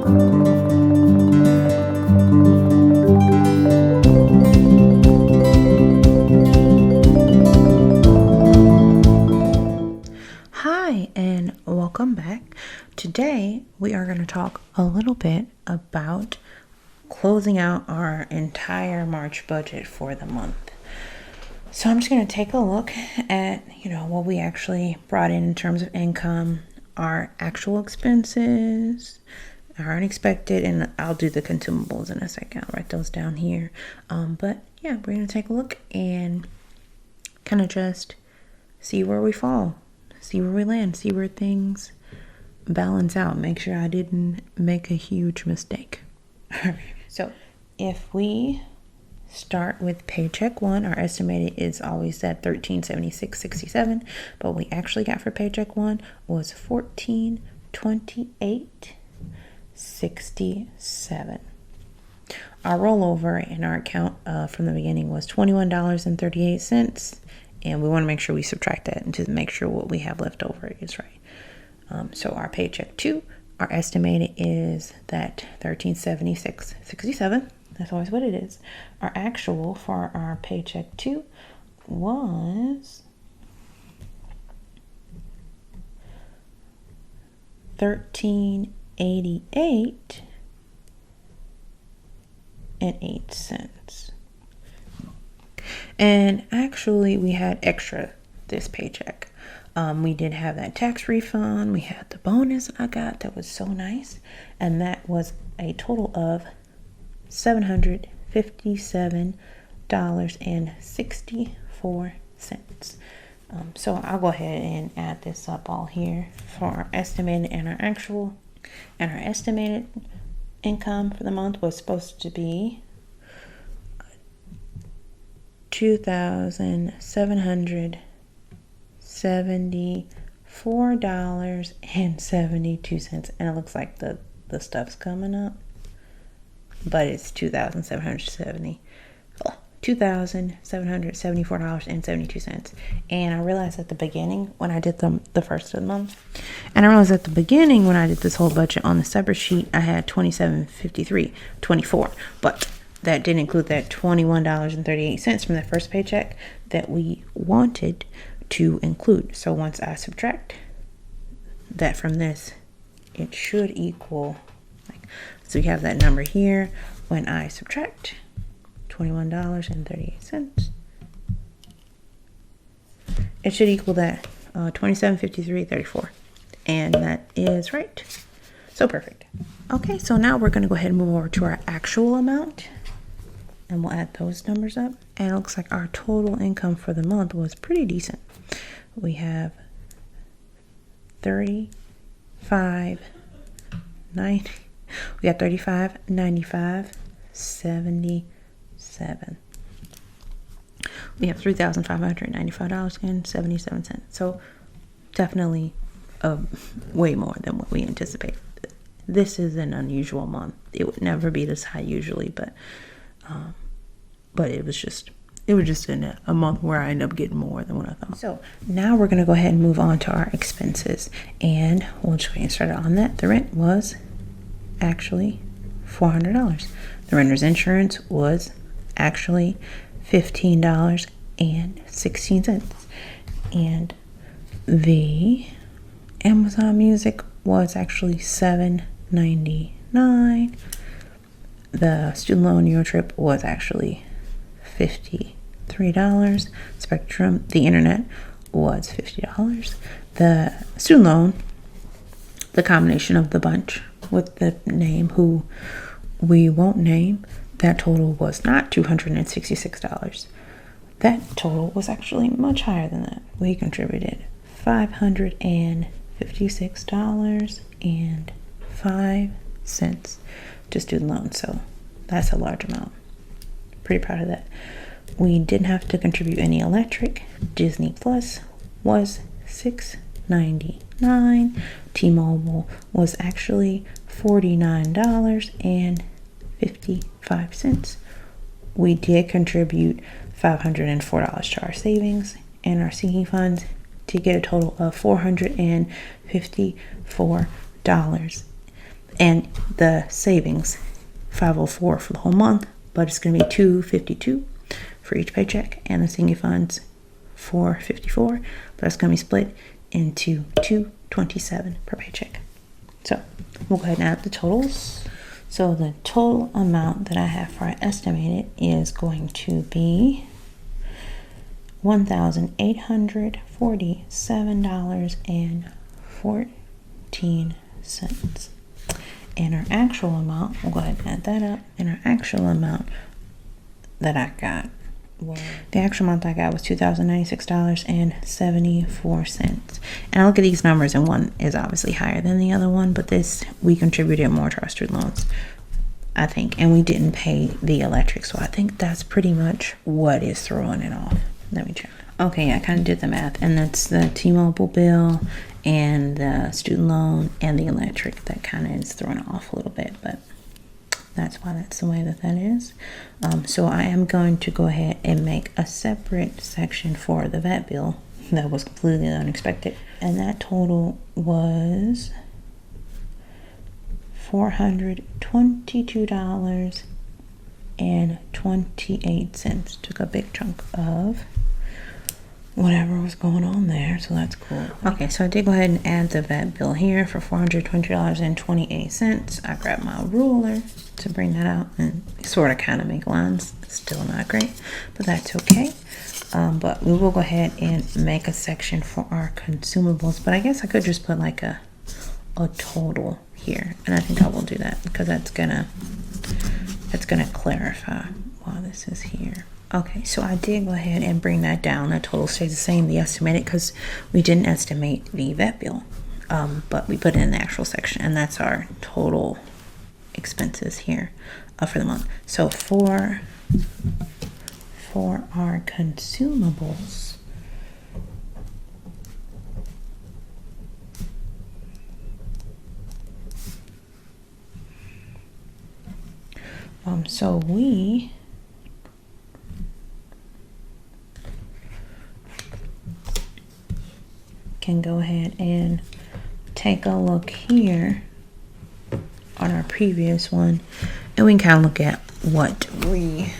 Hi, and welcome back. Today we are going to talk a little bit about closing out our entire March budget for the month. So I'm just going to take a look at, what we actually brought in terms of income, our actual expenses, our unexpected, and I'll do the consumables in a second. I'll write those down here. But yeah, we're going to take a look and kind of just see where we fall, see where we land, see where things balance out, make sure I didn't make a huge mistake. So if we start with paycheck one, our estimated is always at $1376.67, but what we actually got for paycheck one was $1428.67. Our rollover in our account from the beginning was $21.38, and we want to make sure we subtract that and to make sure what we have left over is right. So our paycheck two, our estimated is that $1376.67. That's always what it is. Our actual for our paycheck two was $1388.08. And actually we had extra this paycheck. We did have that tax refund. We had the bonus I got that was so nice, and that was a total of $757.64. So I'll go ahead and add this up all here for our estimated and our actual. And our estimated income for the month was supposed to be $2,774.72, and it looks like the stuff's coming up, but it's $2,774.72. And I realized at the beginning when I did the first of the month, and I realized at the beginning when I did this whole budget on the separate sheet, I had $27.53.24, but that didn't include that $21.38 from the first paycheck that we wanted to include. So once I subtract that from this, it should equal, so you have that number here. When I subtract $21.38, it should equal that $27.53.34, and that is right. So perfect. Okay, so now we're going to go ahead and move over to our actual amount, and we'll add those numbers up. And it looks like our total income for the month was pretty decent. We have $35.97. We got $35.95.77. We have $3,595.77. So definitely way more than what we anticipated. This is an unusual month. It would never be this high usually, but it was just in a month where I ended up getting more than what I thought. So now we're going to go ahead and move on to our expenses, and we'll just get started on that. The rent was actually $400. The renter's insurance was actually $15.16, and the Amazon Music was actually $7.99. The student loan Euro trip was actually $53. Spectrum, the internet, was $50. The student loan, the combination of the bunch with the name who we won't name, that total was not $266. That total was actually much higher than that. We contributed $556.05 to student loans, so that's a large amount. Pretty proud of that. We didn't have to contribute any electric. Disney Plus was $6.99. T-Mobile was actually $49.55. We did contribute $504 to our savings and our sinking funds to get a total of $454. And the savings, $504 for the whole month, but it's going to be $252 for each paycheck, and the sinking funds $454, but it's going to be split into $227 per paycheck. So we'll go ahead and add the totals. So the total amount that I have for estimated is going to be $1,847.14. And our actual amount, we'll go ahead and add that up. And our actual amount that I got, the actual amount I got was $2,096.74. And I look at these numbers, and one is obviously higher than the other one, but this, we contributed more to our student loans, I think, and we didn't pay the electric. So I think that's pretty much what is throwing it off. Let me check. Okay, I kind of did the math, and that's the T-Mobile bill and the student loan and the electric that kind of is throwing it off a little bit, but that's why that's the way that is. So I am going to go ahead and make a separate section for the vet bill that was completely unexpected, and that total was $422.28. Took a big chunk of whatever was going on there, so that's cool. Okay, so I did go ahead and add the vet bill here for $420.28. I grabbed my ruler to bring that out and sort of kind of make lines. Still not great, but that's okay. But we will go ahead and make a section for our consumables, but I guess I could just put like a total here, and I think I will do that because that's gonna clarify why this is here. Okay, so I did go ahead and bring that down. The total stays the same, the estimated, because we didn't estimate the vet bill, but we put it in the actual section, and that's our total expenses here for the month. So for our consumables, so we can go ahead and take a look here on our previous one, and we can kind of look at what we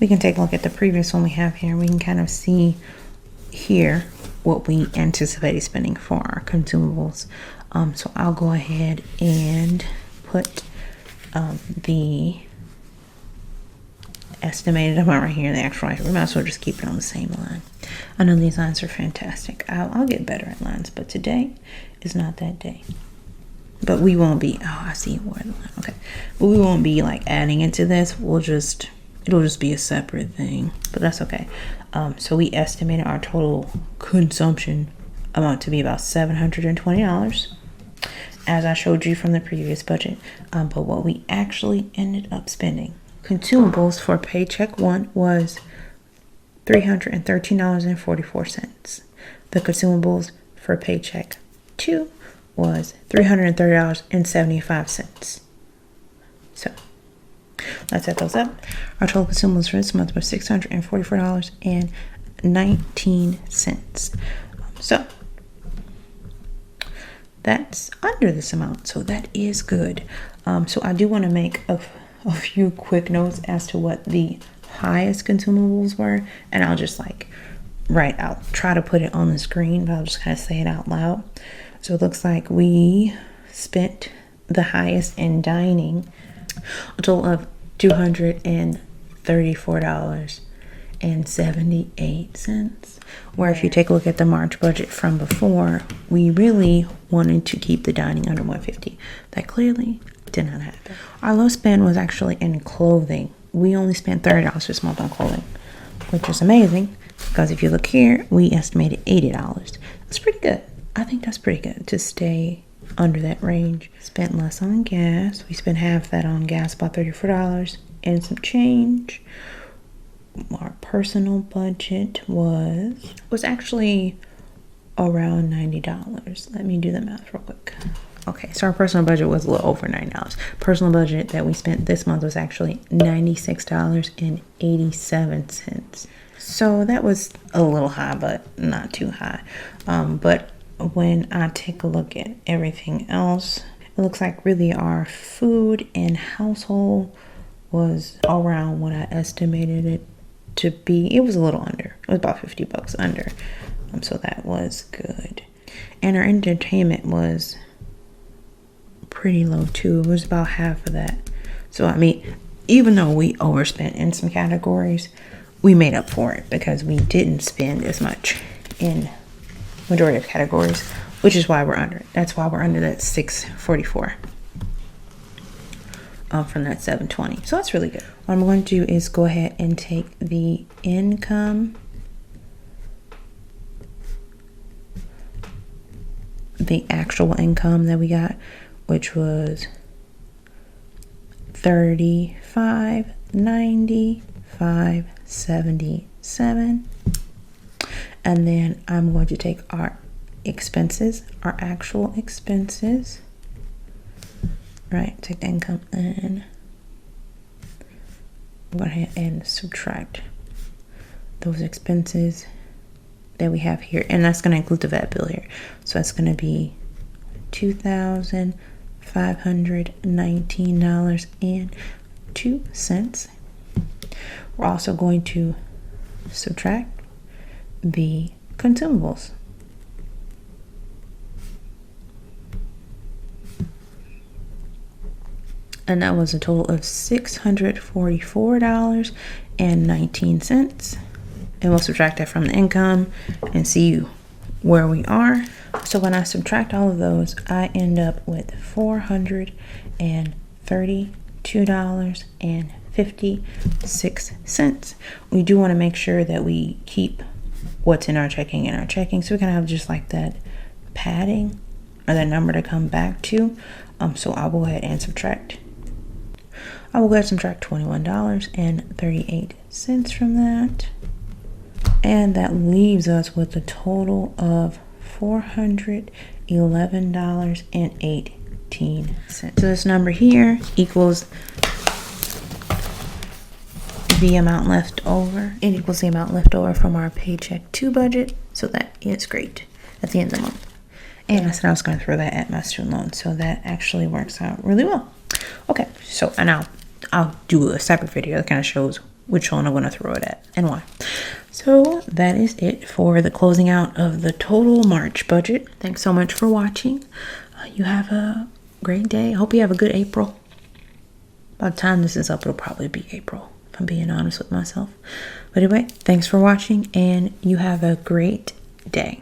can take a look at the previous one we have here. We can kind of see here what we anticipated spending for our consumables. So I'll go ahead and put the estimated amount right here in the actual line. We might as well just keep it on the same line. I know these lines are fantastic. I'll get better at lines, but today is not that day. But we won't be, I see where the line, okay. But we won't be like adding into this. It'll just be a separate thing, but that's okay. So we estimated our total consumption amount to be about $720, as I showed you from the previous budget. But what we actually ended up spending, consumables for paycheck 1 was $313.44. The consumables for paycheck 2 was $330.75. So let's add those up. Our total consumables for this month was $644.19. So that's under this amount, so that is good. So I do want to make a few quick notes as to what the highest consumables were, and I'll just like try to put it on the screen, but I'll just kind of say it out loud. So it looks like we spent the highest in dining, a total of $234.78. Where if you take a look at the March budget from before, we really wanted to keep the dining under $150. That clearly did not happen. Our low spend was actually in clothing. We only spent $30 this month on clothing, which is amazing because if you look here, we estimated $80. That's pretty good. I think that's pretty good to stay under that range. Spent less on gas. We spent half that on gas, about $34 and some change. Our personal budget was actually around $90. Let me do the math real quick. Okay, so our personal budget was a little over $90. Personal budget that we spent this month was actually $96.87. So that was a little high, but not too high. But when I take a look at everything else, it looks like really our food and household was around what I estimated it to be. It was a little under. It was about $50 under. So that was good. And our entertainment was pretty low too. It was about half of that. So I mean, even though we overspent in some categories, we made up for it because we didn't spend as much in majority of categories, which is why we're under it. That's why we're under that 644 from that 720. So that's really good. What I'm going to do is go ahead and take the income, the actual income that we got, which was $35,95.77, and then I'm going to take our expenses, our actual expenses, right? Take the income and go ahead and subtract those expenses that we have here, and that's going to include the VAT bill here. So it's going to be $2,519.02. We're also going to subtract the consumables. And that was a total of $644.19. And we'll subtract that from the income and see where we are. So when I subtract all of those, I end up with $432.56. We do want to make sure that we keep what's in our checking, so we can have just like that padding or that number to come back to. So I will go ahead and subtract. I will go ahead and subtract $21.38 from that. And that leaves us with a total of $411.18. So this number here equals the amount left over. It equals the amount left over from our paycheck 2 budget. So that is great at the end of the month. And I said I was going to throw that at my student loan. So that actually works out really well. Okay, so and I'll do a separate video that kind of shows which one I'm going to throw it at and why. So that is it for the closing out of the total March budget. Thanks so much for watching. You have a great day. I hope you have a good April. By the time this is up, it'll probably be April, if I'm being honest with myself. But anyway, thanks for watching, and you have a great day.